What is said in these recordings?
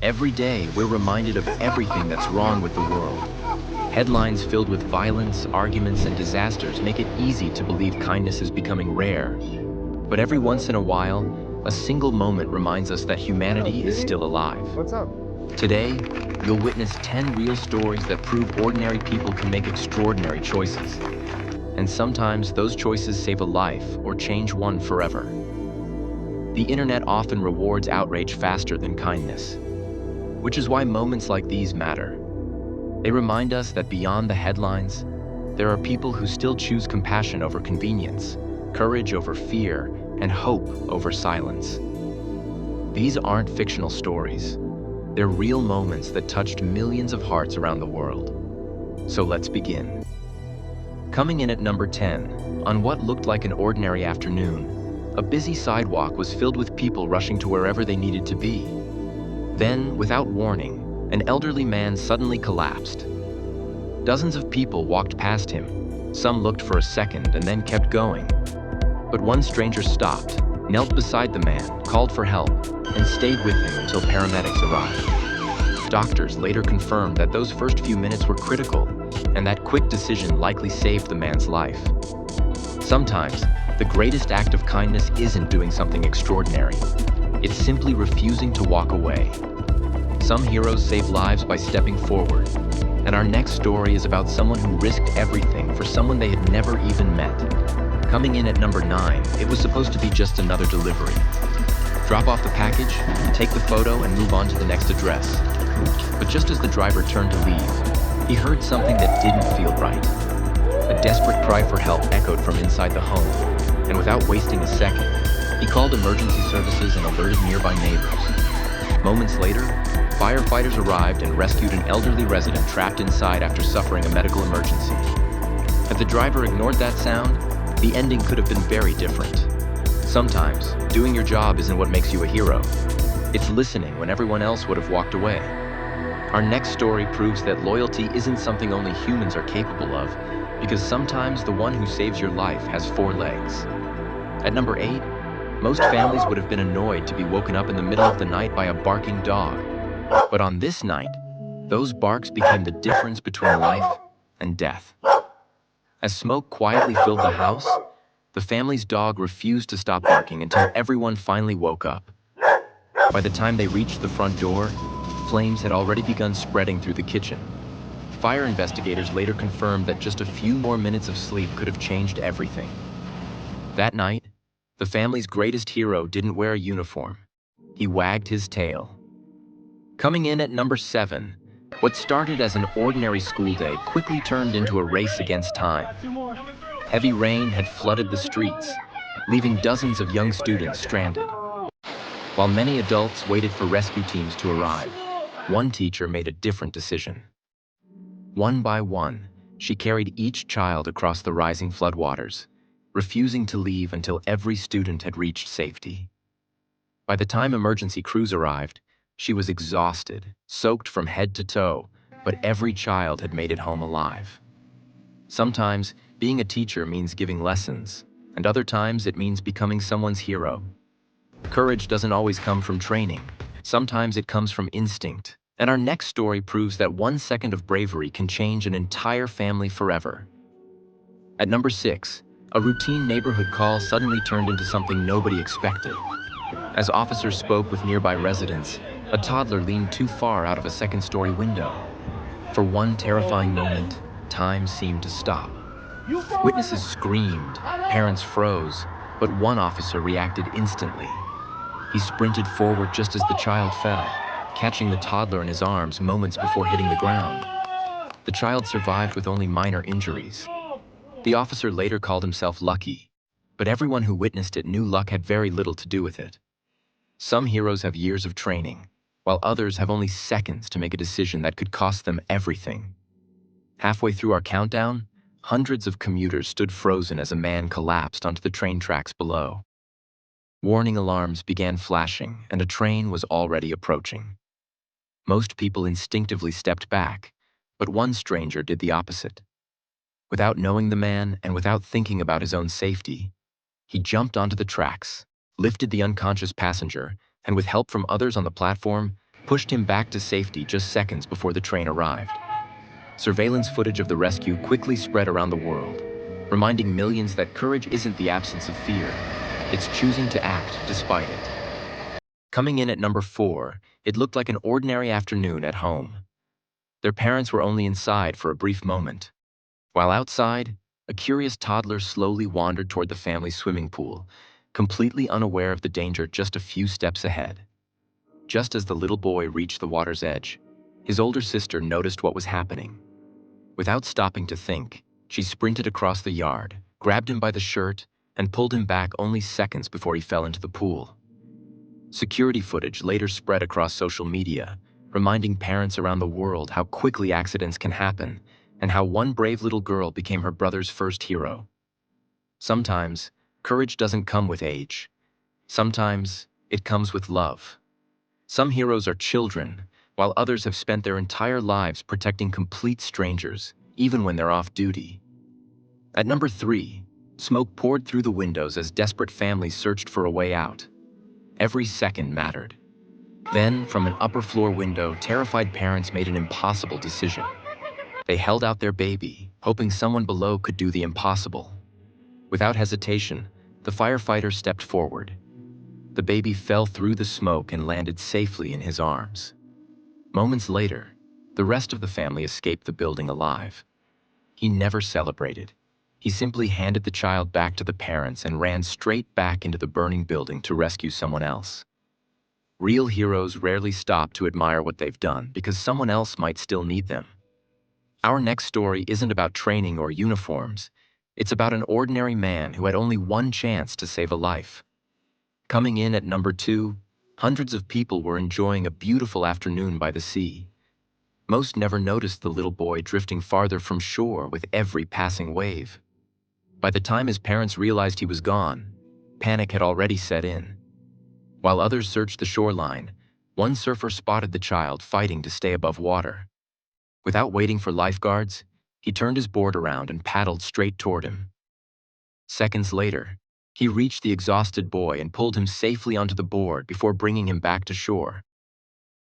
Every day, we're reminded of everything that's wrong with the world. Headlines filled with violence, arguments, and disasters make it easy to believe kindness is becoming rare. But every once in a while, a single moment reminds us that humanity is still alive. What's up? Today, you'll witness 10 real stories that prove ordinary people can make extraordinary choices. And sometimes those choices save a life or change one forever. The internet often rewards outrage faster than kindness, which is why moments like these matter. They remind us that beyond the headlines, there are people who still choose compassion over convenience, courage over fear, and hope over silence. These aren't fictional stories. They're real moments that touched millions of hearts around the world. So let's begin. Coming in at number 10, on what looked like an ordinary afternoon, a busy sidewalk was filled with people rushing to wherever they needed to be. Then, without warning, an elderly man suddenly collapsed. Dozens of people walked past him. Some looked for a second and then kept going. But one stranger stopped, knelt beside the man, called for help, and stayed with him until paramedics arrived. Doctors later confirmed that those first few minutes were critical, and that quick decision likely saved the man's life. Sometimes, the greatest act of kindness isn't doing something extraordinary. It's simply refusing to walk away. Some heroes save lives by stepping forward, and our next story is about someone who risked everything for someone they had never even met. Coming in at number 9, it was supposed to be just another delivery. Drop off the package, take the photo, and move on to the next address. But just as the driver turned to leave, he heard something that didn't feel right. A desperate cry for help echoed from inside the home, and without wasting a second, he called emergency services and alerted nearby neighbors. Moments later, firefighters arrived and rescued an elderly resident trapped inside after suffering a medical emergency. Had the driver ignored that sound, the ending could have been very different. Sometimes, doing your job isn't what makes you a hero. It's listening when everyone else would have walked away. Our next story proves that loyalty isn't something only humans are capable of, because sometimes the one who saves your life has 4 legs. At number 8, most families would have been annoyed to be woken up in the middle of the night by a barking dog. But on this night, those barks became the difference between life and death. As smoke quietly filled the house, the family's dog refused to stop barking until everyone finally woke up. By the time they reached the front door, flames had already begun spreading through the kitchen. Fire investigators later confirmed that just a few more minutes of sleep could have changed everything. That night, the family's greatest hero didn't wear a uniform. He wagged his tail. Coming in at number 7, what started as an ordinary school day quickly turned into a race against time. Heavy rain had flooded the streets, leaving dozens of young students stranded. While many adults waited for rescue teams to arrive, one teacher made a different decision. One by one, she carried each child across the rising floodwaters, refusing to leave until every student had reached safety. By the time emergency crews arrived, she was exhausted, soaked from head to toe, but every child had made it home alive. Sometimes, being a teacher means giving lessons, and other times it means becoming someone's hero. Courage doesn't always come from training. Sometimes it comes from instinct. And our next story proves that 1 second of bravery can change an entire family forever. At number 6, a routine neighborhood call suddenly turned into something nobody expected. As officers spoke with nearby residents, a toddler leaned too far out of a second-story window. For one terrifying moment, time seemed to stop. Witnesses screamed, parents froze, but one officer reacted instantly. He sprinted forward just as the child fell, catching the toddler in his arms moments before hitting the ground. The child survived with only minor injuries. The officer later called himself lucky, but everyone who witnessed it knew luck had very little to do with it. Some heroes have years of training, while others have only seconds to make a decision that could cost them everything. Halfway through our countdown, hundreds of commuters stood frozen as a man collapsed onto the train tracks below. Warning alarms began flashing, and a train was already approaching. Most people instinctively stepped back, but one stranger did the opposite. Without knowing the man and without thinking about his own safety, he jumped onto the tracks, lifted the unconscious passenger, and with help from others on the platform, pushed him back to safety just seconds before the train arrived. Surveillance footage of the rescue quickly spread around the world, reminding millions that courage isn't the absence of fear, it's choosing to act despite it. Coming in at number 4, it looked like an ordinary afternoon at home. Their parents were only inside for a brief moment. While outside, a curious toddler slowly wandered toward the family's swimming pool, completely unaware of the danger just a few steps ahead. Just as the little boy reached the water's edge, his older sister noticed what was happening. Without stopping to think, she sprinted across the yard, grabbed him by the shirt, and pulled him back only seconds before he fell into the pool. Security footage later spread across social media, reminding parents around the world how quickly accidents can happen and how one brave little girl became her brother's first hero. Sometimes, courage doesn't come with age. Sometimes, it comes with love. Some heroes are children, while others have spent their entire lives protecting complete strangers, even when they're off duty. At number 3, smoke poured through the windows as desperate families searched for a way out. Every second mattered. Then, from an upper floor window, terrified parents made an impossible decision. They held out their baby, hoping someone below could do the impossible. Without hesitation, the firefighter stepped forward. The baby fell through the smoke and landed safely in his arms. Moments later, the rest of the family escaped the building alive. He never celebrated. He simply handed the child back to the parents and ran straight back into the burning building to rescue someone else. Real heroes rarely stop to admire what they've done because someone else might still need them. Our next story isn't about training or uniforms. It's about an ordinary man who had only one chance to save a life. Coming in at number 2, hundreds of people were enjoying a beautiful afternoon by the sea. Most never noticed the little boy drifting farther from shore with every passing wave. By the time his parents realized he was gone, panic had already set in. While others searched the shoreline, one surfer spotted the child fighting to stay above water. Without waiting for lifeguards, he turned his board around and paddled straight toward him. Seconds later, he reached the exhausted boy and pulled him safely onto the board before bringing him back to shore.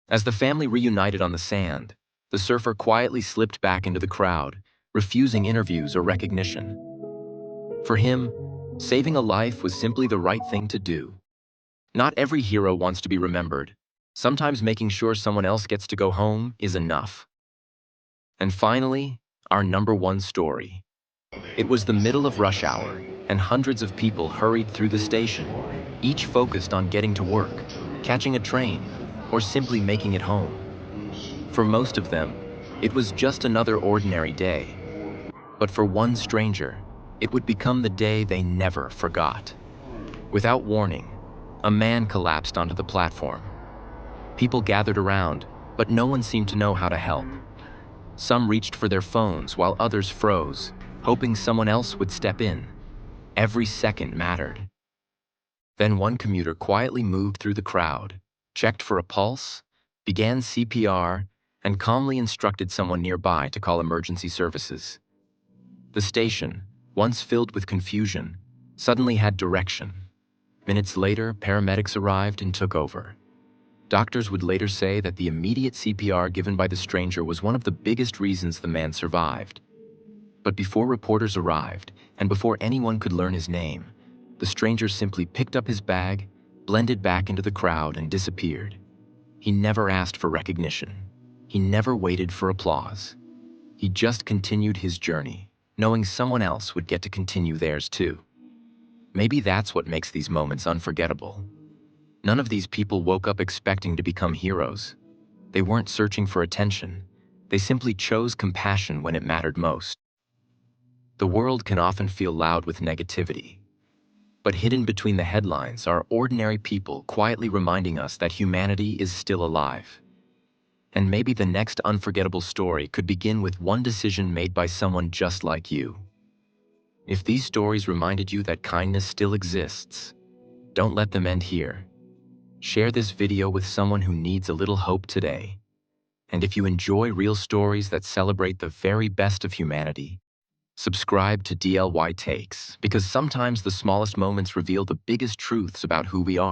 As the family reunited on the sand, the surfer quietly slipped back into the crowd, refusing interviews or recognition. For him, saving a life was simply the right thing to do. Not every hero wants to be remembered. Sometimes making sure someone else gets to go home is enough. And finally, our number 1 story. It was the middle of rush hour, and hundreds of people hurried through the station, each focused on getting to work, catching a train, or simply making it home. For most of them, it was just another ordinary day. But for one stranger, it would become the day they never forgot. Without warning, a man collapsed onto the platform. People gathered around, but no one seemed to know how to help. Some reached for their phones while others froze, hoping someone else would step in. Every second mattered. Then one commuter quietly moved through the crowd, checked for a pulse, began CPR, and calmly instructed someone nearby to call emergency services. The station, once filled with confusion, suddenly had direction. Minutes later, paramedics arrived and took over. Doctors would later say that the immediate CPR given by the stranger was one of the biggest reasons the man survived. But before reporters arrived, and before anyone could learn his name, the stranger simply picked up his bag, blended back into the crowd, and disappeared. He never asked for recognition. He never waited for applause. He just continued his journey, knowing someone else would get to continue theirs too. Maybe that's what makes these moments unforgettable. None of these people woke up expecting to become heroes. They weren't searching for attention. They simply chose compassion when it mattered most. The world can often feel loud with negativity, but hidden between the headlines are ordinary people quietly reminding us that humanity is still alive. And maybe the next unforgettable story could begin with one decision made by someone just like you. If these stories reminded you that kindness still exists, don't let them end here. Share this video with someone who needs a little hope today. And if you enjoy real stories that celebrate the very best of humanity, subscribe to DLY Takes, because sometimes the smallest moments reveal the biggest truths about who we are.